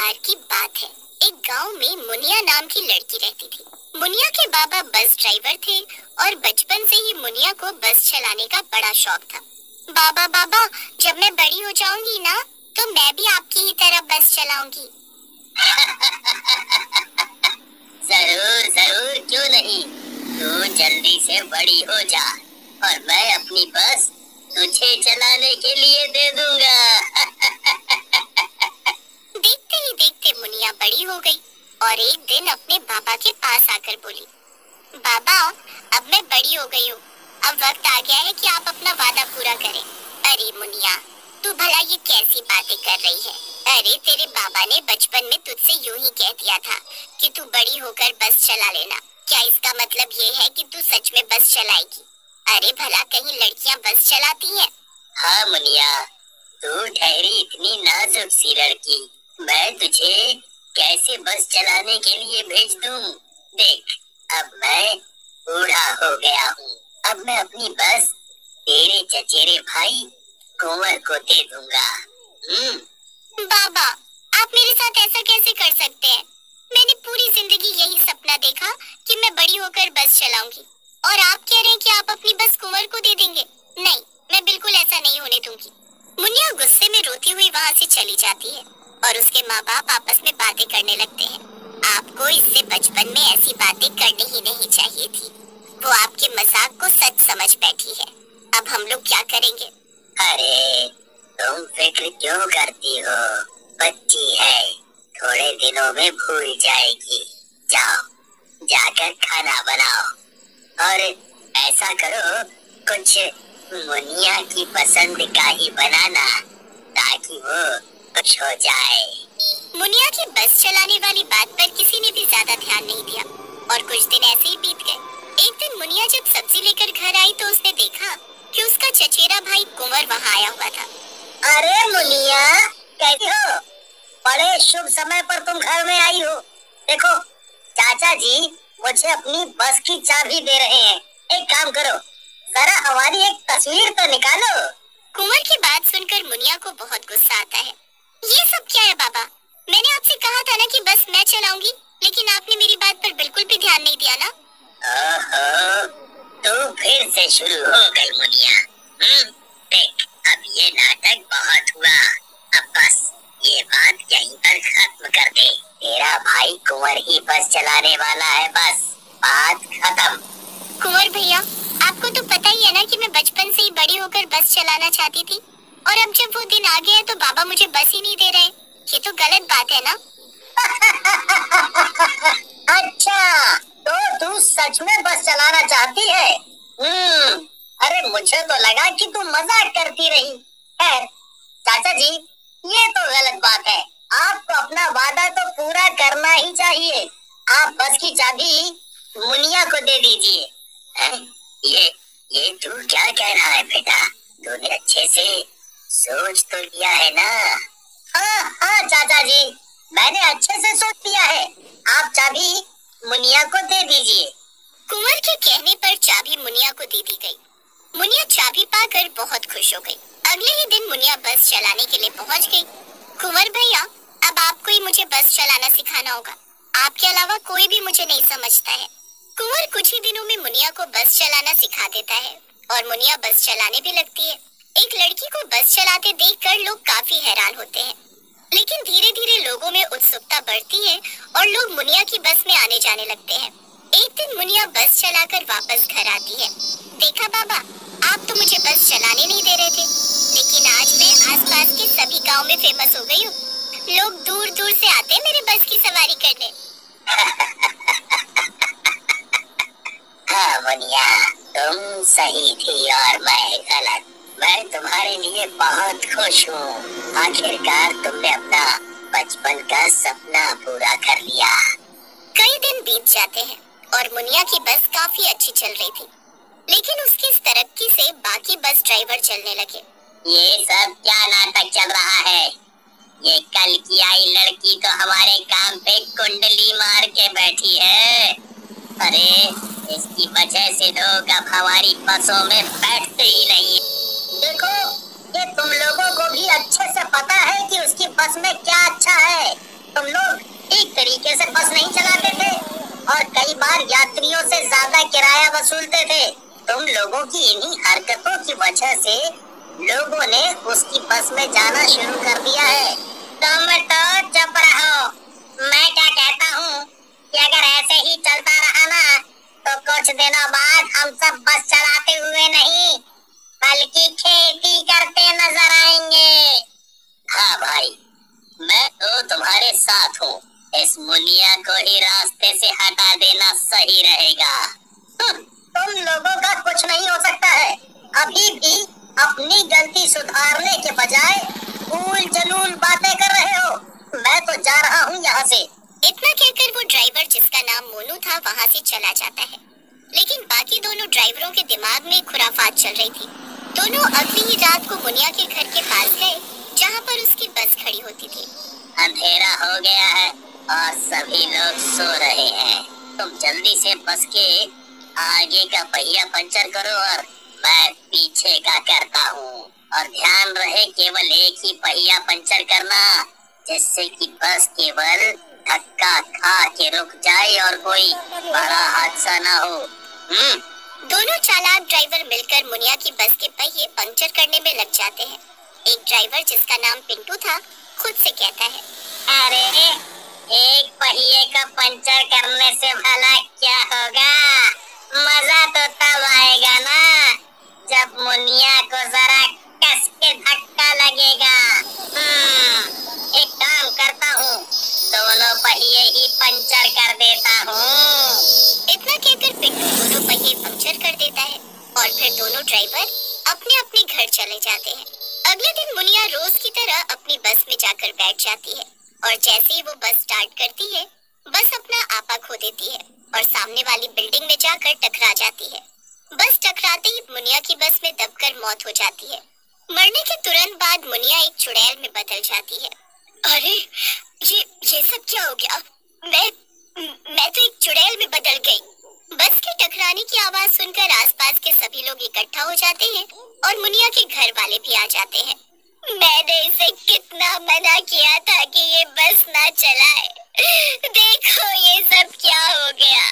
बार की बात है। एक गांव में मुनिया नाम की लड़की रहती थी। मुनिया के बाबा बस ड्राइवर थे और बचपन से ही मुनिया को बस चलाने का बड़ा शौक था। बाबा बाबा, जब मैं बड़ी हो जाऊंगी ना, तो मैं भी आपकी ही तरह बस चलाऊंगी। जरूर जरूर, क्यों नहीं। तू जल्दी से बड़ी हो जा और मैं अपनी बस तुझे चलाने के लिए दे दूंगा। देखते ही देखते मुनिया बड़ी हो गई और एक दिन अपने बाबा के पास आकर बोली, बाबा, अब मैं बड़ी हो गई हूँ। अब वक्त आ गया है कि आप अपना वादा पूरा करें। अरे मुनिया, तू भला ये कैसी बातें कर रही है? अरे तेरे बाबा ने बचपन में तुझसे यूं ही कह दिया था कि तू बड़ी होकर बस चला लेना। क्या इसका मतलब ये है कि तू सच में बस चलाएगी? अरे भला कहीं लड़कियां बस चलाती हैं? हाँ मुनिया, तू ठहरी इतनी नाजुक सी लड़की, मैं तुझे कैसे बस चलाने के लिए भेज दूं? देख, अब मैं बूढ़ा हो गया हूँ। अब मैं अपनी बस तेरे चचेरे भाई कुंवर को दे दूंगा। बाबा, आप मेरे साथ ऐसा कैसे कर सकते हैं? मैंने पूरी जिंदगी यही सपना देखा कि मैं बड़ी होकर बस चलाऊंगी, और आप कह रहे हैं कि आप अपनी बस कुंवर को दे देंगे? नहीं, मैं बिल्कुल ऐसा नहीं होने दूंगी। मुनिया गुस्से में रोती हुई वहाँ से चली जाती है और उसके माँ बाप आपस में बातें करने लगते हैं। आपको इससे बचपन में ऐसी बातें करनी ही नहीं चाहिए थी। वो आपके मजाक को सच समझ बैठी है। अब हम लोग क्या करेंगे? अरे तुम फिक्र क्यों करती हो? बच्ची है, थोड़े दिनों में भूल जाएगी। जाओ, जाकर खाना बनाओ और ऐसा करो, कुछ मुनिया की पसंद का ही बनाना ताकि वो खुश हो जाए। मुनिया की बस चलाने वाली बात पर किसी ने भी ज्यादा ध्यान नहीं दिया और कुछ दिन ऐसे ही बीत गए। एक दिन मुनिया जब सब्जी लेकर घर आई तो उसने देखा कि उसका चचेरा भाई कुंवर वहाँ आया हुआ था। अरे मुनिया, कैसी हो? बड़े शुभ समय पर तुम घर में आई हो। देखो, चाचा जी मुझे अपनी बस की चाबी दे रहे हैं। एक काम करो, जरा हमारी एक तस्वीर तो निकालो। कुंवर की बात सुनकर मुनिया को बहुत गुस्सा आता है। ये सब क्या है बाबा? मैंने आपसे कहा था ना कि बस मैं चलाऊंगी, लेकिन आपने मेरी बात पर बिल्कुल भी ध्यान नहीं दिया ना। ओहो, तो फिर से शुरू हो गई मुनिया। देख, अब ये नाटक बहुत हुआ। अब बस ये बात यहीं पर खत्म कर दे। तेरा भाई कुंवर ही बस चलाने वाला है, बस बात खत्म। कुंवर भैया, आपको तो पता ही है ना कि मैं बचपन से ही बड़ी होकर बस चलाना चाहती थी, और अब जब वो दिन आ गया है तो बाबा मुझे बस ही नहीं दे रहे। ये तो गलत बात है ना? अच्छा, तो तू सच में बस चलाना चाहती है? अरे मुझे तो लगा कि तू मजाक करती रही। खैर चाचा जी, ये तो गलत बात है। आपको अपना वादा तो पूरा करना ही चाहिए। आप बस की चाबी मुनिया को दे दीजिए। ये तू क्या कह रहा है बेटा? तूने अच्छे से सोच तो लिया है ना? हाँ चाचा जी, मैंने अच्छे से सोच लिया है। आप चाबी मुनिया को दे दीजिए। कुंवर के कहने पर चाबी मुनिया को दे दी गई। मुनिया चाबी पाकर बहुत खुश हो गई। अगले ही दिन मुनिया बस चलाने के लिए पहुंच गई। कुंवर भैया, अब आपको ही मुझे बस चलाना सिखाना होगा। आपके अलावा कोई भी मुझे नहीं समझता है। कुंवर कुछ ही दिनों में मुनिया को बस चलाना सिखा देता है और मुनिया बस चलाने भी लगती है। एक लड़की को बस चलाते देखकर लोग काफी हैरान होते हैं, लेकिन धीरे धीरे लोगों में उत्सुकता बढ़ती है और लोग मुनिया की बस में आने जाने लगते हैं। एक दिन मुनिया बस चलाकर वापस घर आती है। देखा बाबा, आप तो मुझे बस चलाने नहीं दे रहे थे, लेकिन आज मैं आसपास के सभी गांव में फेमस हो गई हूँ। लोग दूर दूर से आते हैं मेरे बस की सवारी करने। हाँ मुनिया, तुम सही थी और मैं गलत। मैं तुम्हारे लिए बहुत खुश हूँ। आखिरकार तुमने अपना बचपन का सपना पूरा कर लिया। कई दिन बीत जाते हैं और मुनिया की बस काफी अच्छी चल रही थी, लेकिन उसकी इस तरक्की से बाकी बस ड्राइवर चलने लगे। ये सब क्या नाटक चल रहा है? ये कल की आई लड़की तो हमारे काम पे कुंडली मार के बैठी है। अरे इसकी वजह से लोग अब हमारी बसों में बैठते ही नहीं। देखो, ये तुम लोगों को भी अच्छे से पता है कि उसकी बस में क्या अच्छा है। तरीके से बस नहीं चलाते थे और कई बार यात्रियों से ज्यादा किराया वसूलते थे। तुम लोगों की इन्हीं हरकतों की वजह से लोगों ने उसकी बस में जाना शुरू कर दिया है। तुम तो चुप रहो। मैं क्या कहता हूँ कि अगर ऐसे ही चलता रहा ना तो कुछ दिनों बाद हम सब बस चलाते हुए नहीं बल्कि खेती करते नजर आएंगे। हाँ भाई, मैं तो तुम्हारे साथ हूँ। इस मुनिया को ही रास्ते से हटा देना सही रहेगा। तुम लोगों का कुछ नहीं हो सकता है। अभी भी अपनी गलती सुधारने के बजाय फूल जलूल बातें कर रहे हो। मैं तो जा रहा हूँ यहाँ से। इतना कहकर वो ड्राइवर जिसका नाम मोनू था वहाँ से चला जाता है। लेकिन बाकी दोनों ड्राइवरों के दिमाग में खुराफात चल रही थी। दोनों अगली ही रात को मुनिया के घर के पास गए जहाँ पर उसकी बस खड़ी होती थी। अंधेरा हो गया है और सभी लोग सो रहे हैं। तुम जल्दी से बस के आगे का पहिया पंचर करो और मैं पीछे का करता हूँ। और ध्यान रहे केवल एक ही पहिया पंचर करना, जिससे कि बस केवल धक्का खा के रुक जाए और कोई बड़ा हादसा ना हो। दोनों चालाक ड्राइवर मिलकर मुनिया की बस के पहिए पंक्चर करने में लग जाते हैं। एक ड्राइवर जिसका नाम पिंटू था खुद से कहता है, अरे एक पहिए का पंचर करने से भला क्या होगा? मजा तो तब आएगा ना जब मुनिया को जरा कस के धक्का लगेगा। एक काम करता हूँ, दोनों पहिए ही पंचर कर देता हूँ। इतना कहकर पिंटू दोनों पहिए पंक्चर कर देता है और फिर दोनों ड्राइवर अपने अपने घर चले जाते हैं। अगले दिन मुनिया रोज की तरह अपनी बस में जाकर बैठ जाती है और जैसे ही वो बस स्टार्ट करती है बस अपना आपा खो देती है और सामने वाली बिल्डिंग में जाकर टकरा जाती है। बस टकराते ही मुनिया की बस में दबकर मौत हो जाती है। मरने के तुरंत बाद मुनिया एक चुड़ैल में बदल जाती है। अरे ये सब क्या हो गया? मैं तो एक चुड़ैल में बदल गई। बस के टकराने की आवाज सुनकर आसपास के सभी लोग इकट्ठा हो जाते हैं और मुनिया के घर वाले भी आ जाते हैं। मैंने इसे कितना मना किया था कि ये बस ना चलाए। देखो ये सब क्या हो गया।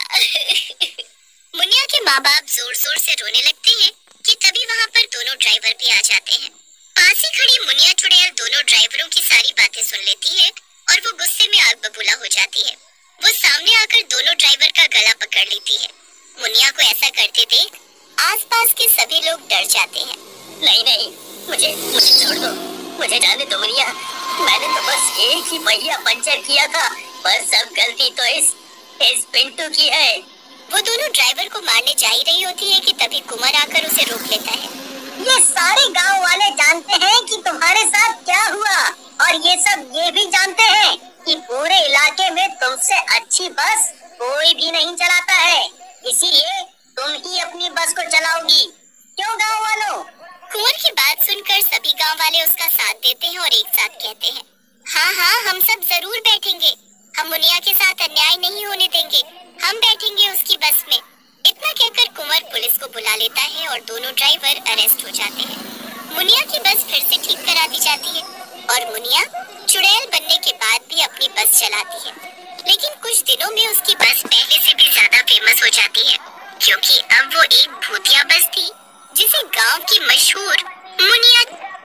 मुनिया के माँ बाप जोर जोर से रोने लगते हैं कि तभी वहाँ पर दोनों ड्राइवर भी आ जाते हैं। पास ही खड़ी मुनिया चुड़ैल दोनों ड्राइवरों की सारी बातें सुन लेती है और वो गुस्से में आग बबूला हो जाती है। वो सामने आकर दोनों ड्राइवर का गला पकड़ लेती है। मुनिया को ऐसा करते देख आसपास के सभी लोग डर जाते हैं। नहीं, मुझे छोड़ दो, मुझे जाने दो मुनिया। मैंने तो बस एक ही पहिया पंचर किया था। बस सब गलती तो इस पिंटू की है। वो दोनों ड्राइवर को मारने जा ही रही होती है कि तभी कुमार आकर उसे रोक लेता है। ये सारे गांव वाले जानते हैं कि तुम्हारे साथ क्या हुआ और ये सब ये भी जानते हैं कि पूरे इलाके में तुमसे अच्छी बस कोई भी नहीं चलाता है। इसीलिए तुम ही अपनी बस को चलाओगी। क्यों गांव वालों? कुंवर की बात सुनकर सभी गांव वाले उसका साथ देते हैं और एक साथ कहते हैं, हाँ हम सब जरूर बैठेंगे। हम मुनिया के साथ अन्याय नहीं होने देंगे। हम बैठेंगे उसकी बस में। इतना कहकर कुंवर पुलिस को बुला लेता है और दोनों ड्राइवर अरेस्ट हो जाते हैं। मुनिया की बस फिर से ठीक करा दी जाती है और मुनिया चुड़ैल बनने के बाद भी अपनी बस चलाती है। लेकिन कुछ दिनों में उसकी बस पहले से भी ज्यादा फेमस हो जाती है क्योंकि अब वो एक भूतिया बस थी जिसे गांव की मशहूर मुनिया